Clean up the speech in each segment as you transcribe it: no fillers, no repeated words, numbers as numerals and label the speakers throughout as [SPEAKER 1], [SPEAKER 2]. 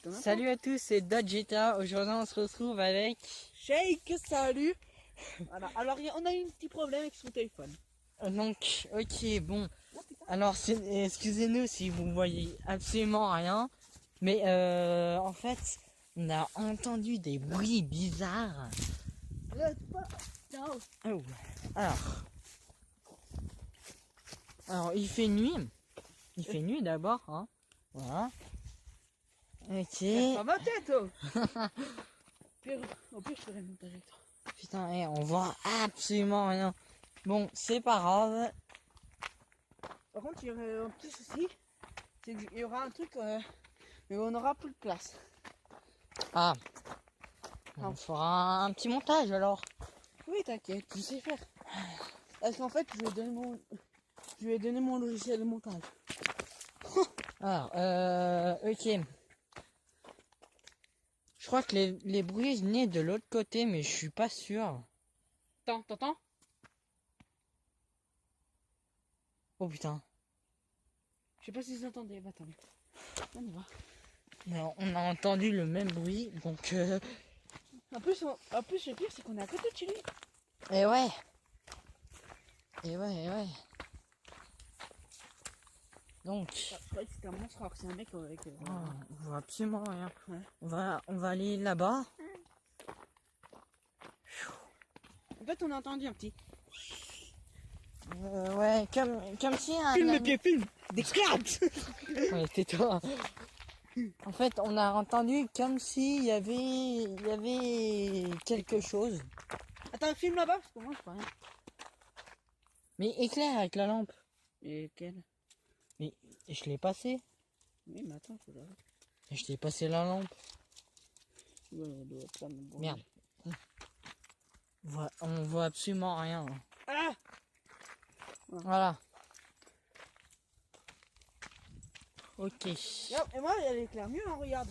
[SPEAKER 1] ton info.
[SPEAKER 2] Salut à tous, c'est Dodgeta. Aujourd'hui, on se retrouve avec...
[SPEAKER 1] Shake, salut. Voilà. Alors, on a eu un petit problème avec son téléphone.
[SPEAKER 2] Donc, ok, bon. Alors, excusez-nous si vous voyez absolument rien. Mais, en fait, on a entendu des bruits bizarres. Oh. Alors, il fait nuit. Il fait nuit d'abord, hein. Voilà. Ok.
[SPEAKER 1] Pas ma tête, oh. Au pire, je ferai le montage avec toi.
[SPEAKER 2] Putain, on voit absolument rien. Bon, c'est pas grave.
[SPEAKER 1] Par contre, il y aurait un petit souci. C'est qu'il y aura un truc, mais on n'aura plus de place.
[SPEAKER 2] Ah. On fera un petit montage alors.
[SPEAKER 1] Oui, t'inquiète, je sais faire. Parce qu'en fait, je lui ai donné mon logiciel de montage.
[SPEAKER 2] Alors, ok. Je crois que les bruits venaient de l'autre côté, mais je suis pas sûr.
[SPEAKER 1] T'entends?
[SPEAKER 2] Oh putain.
[SPEAKER 1] Je sais pas si vous entendez. Bah, attends. On y va.
[SPEAKER 2] Non, on a entendu le même bruit, donc
[SPEAKER 1] En plus, le pire, c'est qu'on est à côté de chez lui.
[SPEAKER 2] Et ouais. Et ouais. Donc,
[SPEAKER 1] Je croyais que c'était un monstre, alors que c'est un mec avec...
[SPEAKER 2] on voit absolument rien.
[SPEAKER 1] Ouais.
[SPEAKER 2] On va aller là-bas.
[SPEAKER 1] En fait, on a entendu un petit...
[SPEAKER 2] Ouais, comme si un...
[SPEAKER 1] Filme. Des claques.
[SPEAKER 2] Ouais, tais-toi. En fait, on a entendu comme s'il y avait quelque chose.
[SPEAKER 1] Attends, filme là-bas, parce que moi, je vois rien.
[SPEAKER 2] Mais éclaire avec la lampe.
[SPEAKER 1] Et quel?
[SPEAKER 2] Mais je l'ai passé.
[SPEAKER 1] Oui, mais attends, faut l'arrêter.
[SPEAKER 2] Et je t'ai passé la lampe.
[SPEAKER 1] Ouais, on doit pas me branler.
[SPEAKER 2] Merde. On voit absolument rien.
[SPEAKER 1] Ah!
[SPEAKER 2] Voilà. Ok.
[SPEAKER 1] Et moi, elle éclaire mieux, hein, regarde.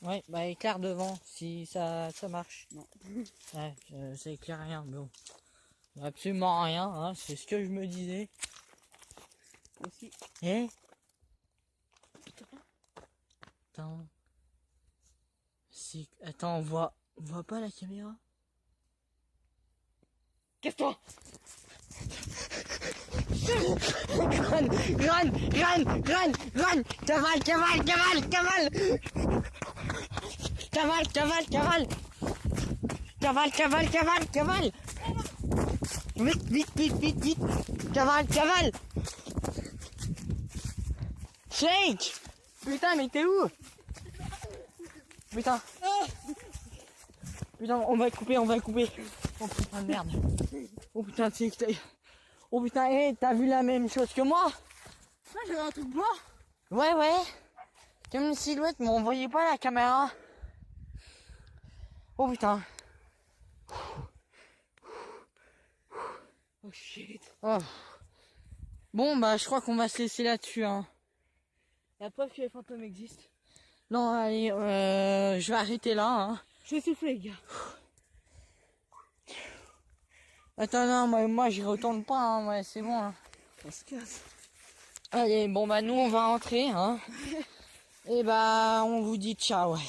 [SPEAKER 2] Ouais, bah éclaire devant, si ça marche.
[SPEAKER 1] Non.
[SPEAKER 2] Ouais, ça éclaire rien, mais bon. Absolument rien, hein, c'est ce que je me disais.
[SPEAKER 1] Aussi.
[SPEAKER 2] Eh? Attends. Attends, on voit pas la caméra?
[SPEAKER 1] Casse-toi!
[SPEAKER 2] Run! Cavale! Vite! Cavale! Shake! Putain, mais t'es où? Putain, on va couper. Oh putain de merde. Oh putain, oh putain, t'as vu la même chose que moi?
[SPEAKER 1] Ah, j'avais un truc blanc.
[SPEAKER 2] Ouais. Comme une silhouette, mais on voyait pas la caméra. Oh putain.
[SPEAKER 1] Oh shit.
[SPEAKER 2] Oh. Bon, bah, je crois qu'on va se laisser là-dessus, hein.
[SPEAKER 1] La preuve que les fantômes existent.
[SPEAKER 2] Non, allez, je vais arrêter là, hein.
[SPEAKER 1] Je vais souffler, les gars.
[SPEAKER 2] Attends, non, moi, j'y retourne pas, hein. Ouais, c'est bon, hein.
[SPEAKER 1] On se casse.
[SPEAKER 2] Allez, bon, bah, nous, on va rentrer, hein. Et bah, on vous dit ciao, ouais.